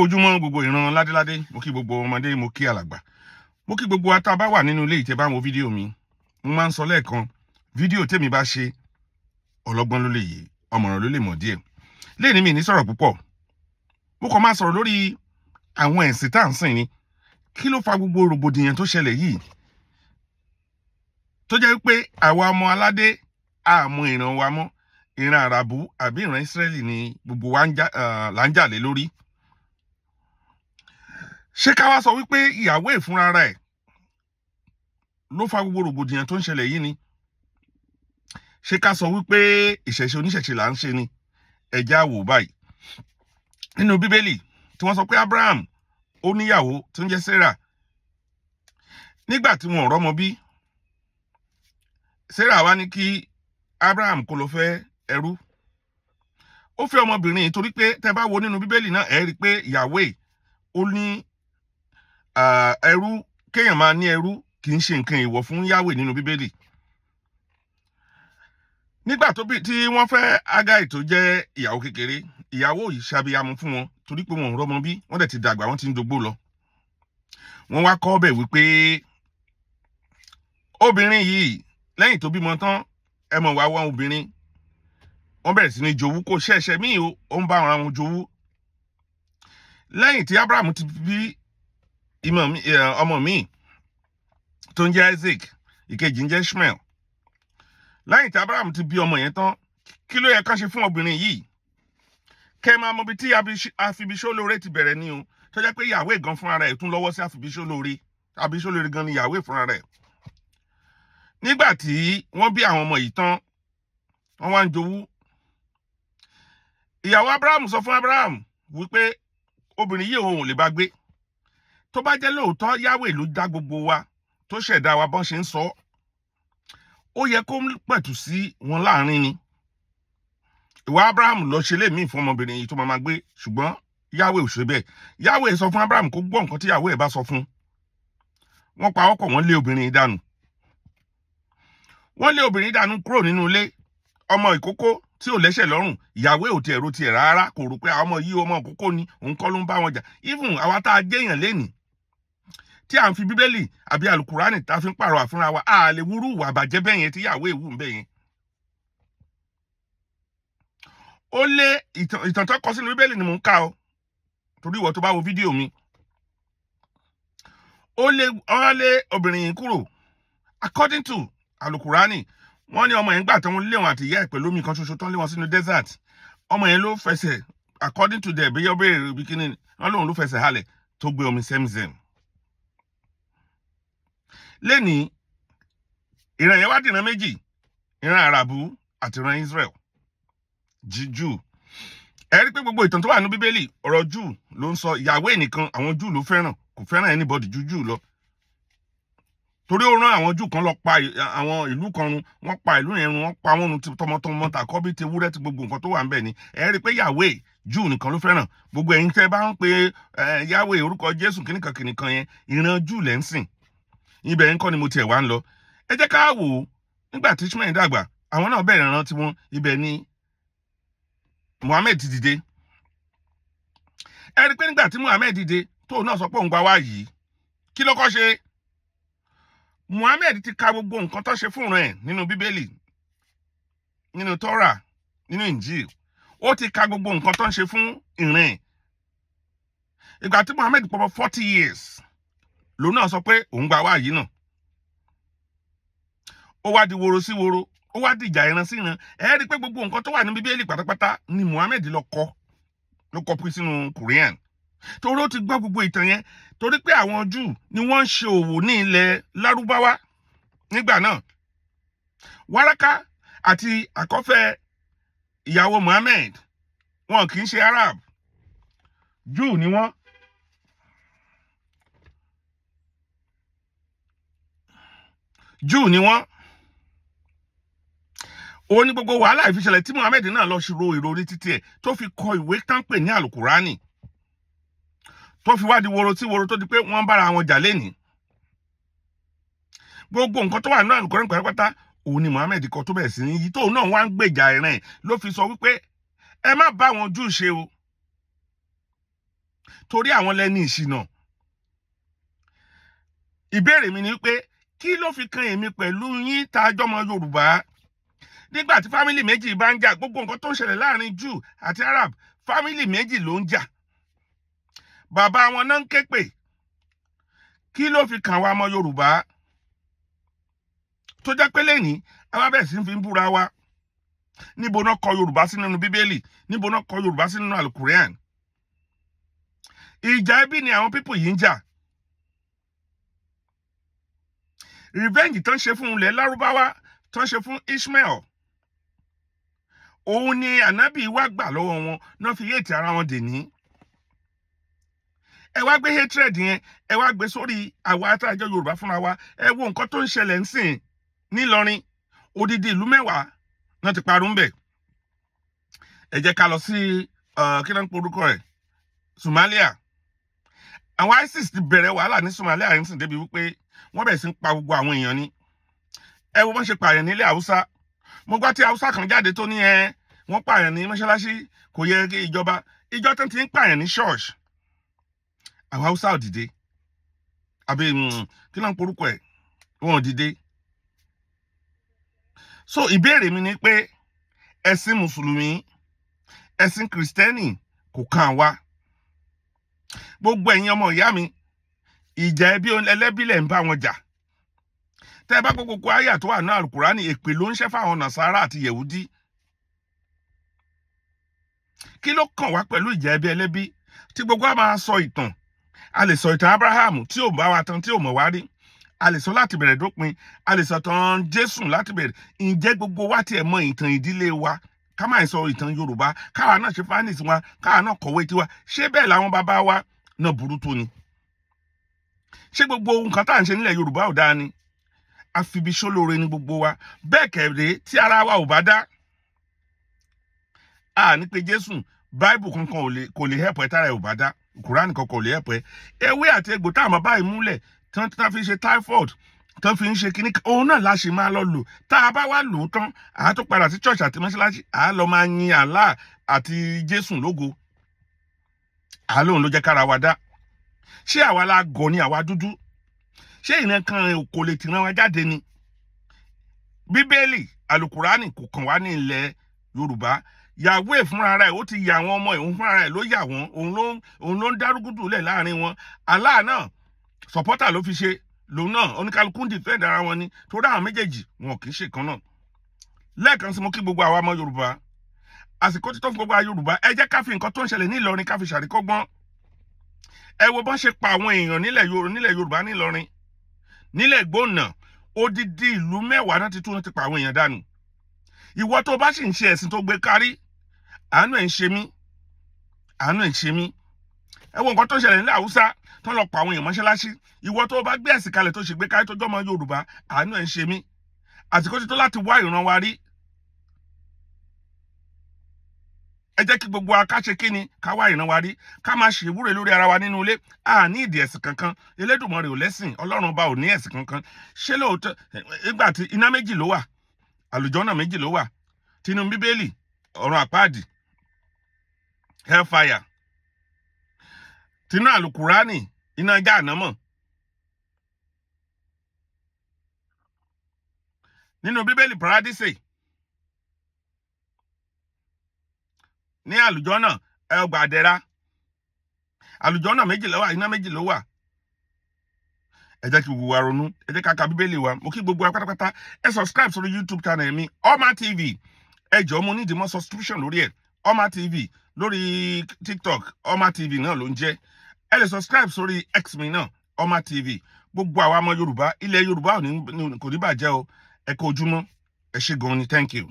ojúmọ́ gbogbo ìran ládéládé, mo kí gbogbo ọmọdé, mo kí alàgbà. Mo kí gbogbo ata bá wà nínú ilé ìtẹ́ bá wo fídíò mi. Mo máa ń sọ lẹ́ẹ̀kan, fídíò tèmi bá ṣe ọlọ́gbọ́n ló lè yé, ọ̀mọ̀ràn ló lè mọ̀ díẹ̀. Lẹ́ni mi ní sọ̀rọ̀ púpọ̀. Mo kàn máa sọ̀rọ̀ lórí àwọn ẹ̀sìn tá à ń sìn ni. Kí ló fa gbogbo rògbòdìyàn tó ṣẹlẹ̀ yìí? Tó jẹ́ pé àwa ọmọ aládé àmọ́ ìran wa mọ́, ìran àràbù àbí ìran Ísírẹ́lì ni gbogbo wa là ń jà lé lórí. Ṣé ká wá sọ wípé ìyàwó ìfúnra rẹ̀ ló fa gbogbo rògbòdìyàn tó ń ṣẹlẹ̀ yìí ni? Ṣé ká sọ wípé ìṣẹ̀ṣe oníṣẹ̀ṣe là ń ṣe ni? Ẹ jẹ́ á wò báyìí. Nínú Bíbélì tí wọ́n sọ pé Abraham ó níyàwó tó ń jẹ́ Sarah. Nígbà tí wọn ò rọ́mọ bí, Sarah wá ní kí Abraham kó lọ fẹ́ ẹrú. Ó fẹ́ ọmọbìnrin torí pé tẹ́ bá wo nínú Bíbélì náà ẹ rí pé Yahweh ó ní ẹrú, kéèyàn máa ní ẹrú kì í ṣe nǹkan èèwọ̀ fún Yahweh nínú Bíbélì. Nígbà tí wọ́n fẹ́ Ágáì tó jẹ́ ìyàwó kékeré, ìyàwó yìí ṣàbíyamọ fún wọn torí pé wọn ò rọ́mọ bí, wọ́n dẹ̀ ti dàgbà, wọ́n ti ń dogbó lọ. Wọ́n wá kọ́ bẹ̀ wípé obìnrin yìí lẹ́yìn tó bímọ tán, ẹ mọ̀ wá wọ́n obìnrin, wọ́n bẹ̀rẹ̀ sí ní jowú, kò ṣẹ̀ṣẹ̀ míì ó ń bá ara wọn jowú. Lẹ́yìn tí Abraham ti bí ọmọ míì tó ń jẹ́ Isaac, ìkejì ń jẹ́ Ishmael. Lẹ́yìn tí Abraham ti bí ọmọ yẹn tán, kí ló yẹ ká ṣe fún obìnrin yìí? Kẹ́ máa mọ ibi tí àfibíṣólóore ti bẹ̀rẹ̀ ni o. Tó jẹ́ pé Yahweh gan fúnra rẹ̀ tún lọ́wọ́ sí àfibíṣólóore. Àfibíṣólóore gan ni Yahweh fúnra rẹ̀. Nígbà tí wọ́n bí àwọn ọmọ yìí tán, wọ́n wá ń jowú. Ìyàwó Abraham sọ fún Abraham wípé obìnrin yìí òun ò lè bá gbé. Tó bá jẹ́ lóòótọ́ Yahweh ló dá gbogbo wa, tó ṣẹ̀dá wa bọ́n ṣe ń sọ, ó yẹ kó pẹ̀tù sí wọn láàrin ni. Ìwà Abraham lọ ṣe léèmí fún ọmọbìnrin yìí tó máa gbé, ṣùgbọ́n Yahweh ò ṣe bẹ́ẹ̀. Yahweh sọ fún Abraham kó gbọ́ nǹkan tí Yahweh bá sọ fún. Wọ́n pa ọkọ̀, wọ́n lé obìnrin dànù. Wọ́n lé obìnrin dànù kúrò nínú ilé. Ọmọ ìkókó tí ò lẹ́sẹ̀ lọ́rùn, Yahweh ò tiẹ̀ ro tiẹ̀ rárá, kò rò pé àwọn ọmọ yìí ọmọ ìkókó ni, òun kọ́ ló ń bá wọn jà. Even àwa tá a jẹ́yàn lénìí, tí à ń fi Bíbélì àbí Àlùkùránì tá a fi ń pàrọ̀ àfúnra wa, a lè wúrú ìwà àbàjẹ́ bẹ́ẹ̀ yẹn tí Yahweh wù ń bẹ́ẹ̀ yẹn. Ó lé ìtàn tó kọ sínú Bíbélì ni mò ń kà o, torí ìwọ tó bá wo fídíò mi. Ó lé obìnrin yìí kúrò. According to Àlùkùránì, wọ́n ní ọmọ yẹn gbà tán lé wọn àti ìyá ẹ̀ pẹ̀lú omi kan ṣoṣo tán lé wọn sínú desert. Ọmọ yẹn ló fẹsẹ̀, according to the bẹ́yọ́ bikini, wọ́n lóun ló fẹsẹ̀ halẹ̀ tó gbé omi Zemzem. Lẹ́ni ìran yẹn wá dìran méjì, ìran àràbù àti ìran Israel, Júù. Ẹ rí pé gbogbo ìtàn tó wà ní Bíbélì ọ̀rọ̀ Júù ló ń sọ. Yahweh nìkan àwọn Júù ló fẹ́ràn, kò fẹ́ràn anybody ju Júù lọ. Torí ó rán àwọn Júù kan lọ pa àwọn ìlú kan run, wọ́n pa ìlú yẹn run, wọ́n pa wọ́n run tọmọtọmọ tàkọ́bí tewúrẹ́ tí gbogbo nǹkan tó wà ńbẹ̀ ni. Ẹ rí pé Yahweh Júù nìkan ló fẹ́ràn. Gbogbo ẹ̀yin tẹ́ bá ń pe Yahweh orúkọ Jésù kìnìkan yẹn, ìran Júù lẹ́ ń sìn. Ibẹ̀ yẹn kọ́ ni mo tiẹ̀ wá ń lọ. Ẹ jẹ́ ká wò ó, nígbà tí Ishmael dàgbà, àwọn náà bẹ̀rẹ̀ ìran tiwọn, ibẹ̀ ni Muhammad ti dìde. Ẹ rí pé nígbà tí Muhammad dìde, tóun náà sọ pé òun gba wá yìí, kí ló kọ́ ṣe? Muhammad ti ka gbogbo nǹkan tó ṣe fún rẹ̀ nínú Bíbélì, nínú Torah, nínú Injil. Ó ti ka gbogbo nǹkan tó ń ṣe fún ìran ẹ̀. Ìgbà tí Muhammad pọ̀ 40 years, lòun náà sọ pé òun gba wá yìí náà. Ó wá di woro sí woro, ó wá di ìjà ìran sí ìran. Ẹ rí pé gbogbo nǹkan tó wà ní Bíbélì pátápátá ni Muhammad ló kọ sínú Quran. Torí ó ti gbọ́ gbogbo ìtàn yẹn, torí pé àwọn Júù ni wọ́n ń ṣe òwò ní ilẹ̀ Lárúbáwá nígbà náà. Wáràká àti àkọ́fẹ́ ìyàwó Muhammad, wọn kì í ṣe Arab, Júù ni wọ́n. Júù ni wọ́n. Ó ní gbogbo wàhálà ìfiṣẹ̀lẹ̀ tí Muhammad náà lọ ṣòro ìròrí títí ẹ̀ tó fi kọ ìwé tán pè ní Àlùkùránì, tó fi wá di woro tí woro tó di pé wọ́n bára wọn jà lénìí. Gbogbo nǹkan tó wà nínú Àlùkùránì pátápátá òun ni Muhammad kọ tó bẹ̀rẹ̀ sí ní yí, tóun náà wá ń gbèjà ìran ẹ̀ ló fi sọ wípé ẹ má bá wọn Júù ṣe o. torí àwọn lẹ́ni ìṣìnà. Ìbéèrè mi ni pé kí ló fi kan èmi pẹ̀lú yín tá a jọmọ Yorùbá? Nígbà tí fámílì méjì bá ń jà, gbogbo nǹkan tó ń ṣẹlẹ̀ láàrin Jew àti Arab, fámílì méjì ló ń jà. Bàbá wọn náà ń ké pè. Kí ló fi kàn wá ọmọ Yorùbá? Tó jẹ́ pé lẹ́yìn àwa bẹ̀rẹ̀ sí fi ń búra wa. Níbo náà kọ Yorùbá sí nínú Bíbélì? Níbo náà kọ Yorùbá sí nínú Al-Quran? Ìjà ẹbí ni àwọn pípò yìí ń jà. Revenge tán ṣe fún ilẹ̀ Lárúbáwá, tán ṣe fún Ishmael, òun ni ànábì wá gbà lọ́wọ́ wọn, náà fi hate ara wọn dèní. Ẹ wá gbé hatred yẹn, ẹ wá gbé sórí àwa tá a jẹ́ Yorùbá fúnra wa. Ẹ wo nǹkan tó ń ṣẹlẹ̀ ńsìn nílọrin, odidi ìlú 10 náà ti parun bẹ̀. Ẹ jẹ́ ká lọ sí kí ló ń porúkọ rẹ̀, Somalia. Àwọn ISIS ti bẹ̀rẹ̀ wàhálà ní Somalia yìí débi wípé wọ́n bẹ̀rẹ̀ sí ń pa gbogbo àwọn èèyàn ni. Ẹ wo bọ́n ṣe pààyàn nílẹ̀ Haúsá. Mo gbọ́ tí Haúsá kan jáde tó ní wọ́n pààyàn ní mọ́ṣáláṣí, kò yẹ kí ìjọ tó ti ń pààyàn ní ṣọ́ọ̀ṣì. Àwọn Haúsá ò dìde. Àbí kí ló ń porúkọ ẹ̀, wọn ò dìde. So ìbéèrè mi ni pé ẹ̀sìn Mùsùlùmí, ẹ̀sìn Kìrìsìtẹ́nì kò kàn wá. Gbogbo ẹ̀yin ọmọ ìyá mi, ìjà ẹbí ẹlẹ́bí lẹ̀ ń bá wọn jà. Tẹ́ bá gbogbo àyà tó wà ní Al-Kùránì, èpè ló ń ṣẹ́ fáwọn Nàsárà àti Yẹ̀húdí. Kí ló kàn wá pẹ̀lú ìjà ẹbí ẹlẹ́bí? Tí gbogbo wa máa sọ ìtàn, a lè sọ ìtàn Abraham tí ò bá wa tán, tí ò mọ̀ wá rí. A lè sọ láti bẹ̀rẹ̀ dópin, a lè sọ tàn Jésù láti bẹ̀rẹ̀. Ǹjẹ́ gbogbo wa tiẹ̀ mọ ìtàn ìdílé wa? Ká máa sọ ìtàn Yorùbá, káwa náà ṣe fánísì wa, káwa náà kọ̀wé tiwa. Ṣé bẹ́ẹ̀ làwọn bàbá wa náà burú tó ni? Ṣé gbogbo nǹkan tá à ń ṣe nílẹ̀ Yorùbá ò dáa ni? Àfibi ṣólóore ni gbogbo wa. Bẹ́ẹ̀ kẹ̀rẹ́ tí ara wa ò bá dá, a ní pé Jésù, Bible kankan kò lè help ẹ tára ẹ ò bá dá. Kùránì kankan ò lè help ẹ. Ewé àti egbò tá a máa báyìí múlẹ̀, tán fi ṣe typhoid, tán fi ń ṣe kíní, òun náà la ṣe máa lọ lò. Tá a bá wá lò ó tán, àá tó padà sí church àti mọ́ṣáláṣí, àá lọ máa yin Allah àti Jésù lógo. Àá lóun ló jẹ́ kára wa dá. Ṣé àwa la gọ̀ ni àwa dúdú? Ṣé ìran kan kò lè tìran wa jáde ni? Bíbélì, Al-Kùránì kò kàn wá ní ilẹ̀ Yorùbá. Yahweh fúnra rẹ̀ ó ti yà àwọn ọmọ ẹ̀, òun fúnra rẹ̀ ló yà wọ́n, òun ló ń dárúgúdù lẹ̀ láàrin wọn. Allah náà supporter ló fi ṣe, lòun náà oníkálukú ń defend ara wọn ni, torí àwọn méjèèjì wọn kì í ṣe kan náà. Lẹ́ẹ̀kan sí mo kí gbogbo àwa ọmọ Yorùbá. Àsìkò tí tó fún gbogbo àwa Yorùbá, ẹ jẹ́ ká fi nǹkan tó ń ṣẹlẹ̀ ní Ìlọrin ká fi ṣàríkọ́gbọ́n. Ẹ wo bọ́n ṣe pa àwọn èèyàn nílẹ̀ Yorùbá ní Ìlọrin. Nílẹ̀ Gbóònà, odidi ìlú 10 náà ti tún ti pa àwọn èèyàn dànù. Ìwọ tó bá sì ń ṣe ẹ̀sìn tó gbé kárí, àánú ẹ̀ ń ṣe mí, àánú ẹ̀ ń ṣe mí. Ẹ wo nǹkan tó ń ṣẹlẹ̀ nílẹ̀ Haúsá, tán lọ pa àwọn èèyàn mọ́ṣáláṣí. Ìwọ tó bá gbé ẹ̀sìn kalẹ̀ tó ṣe gbé kárí tó jọmọ Yorùbá, àánú ẹ̀ ń ṣe mí. Àsìkò tí tó láti wá ìran wa rí. Ẹ jẹ́ kí gbogbo wa ká ṣe kíni, ká wá ìran wa rí, ká máa ṣe ìwúre lórí ara wa nínú ilé. A ní ìdí ẹ̀sìn kankan. Elédùmarè ò lẹ́sìn, Ọlọ́run bá ò ní ẹ̀sìn kankan. Ṣé lóòótọ́ nígbà tí iná méjì ló wà, àlùjọ́nà méjì ló wà, tinú Bíbélì, ọ̀run àpáàdì, hellfire, tinú Al-Kùránì, iná Jahannama. Nínú Bíbélì, paradíṣe. Ní àlùjọ́nà, ọgbà àdẹ̀ra. Àlùjọ́nà méjì ló wà, iná méjì ló wà. Ẹ jẹ́ kí gbogbo wa ronú, ẹ jẹ́ ká ka Bíbélì wa. Mo kí gbogbo wa pátápátá. Ẹ subscribe sórí YouTube channel mi, Oma TV. Ẹ jọ̀ọ́ mo need more subscription lórí ẹ̀. Oma TV lórí TikTok, Oma TV náà ló ń jẹ́. Ẹ lè subscribe sórí X mi náà, Oma TV. Gbogbo àwa ọmọ Yorùbá, ilẹ̀ Yorùbá kò ní bàjẹ́ o. Ẹ kú ojúmọ́. Ẹ ṣé gan ni, thank you.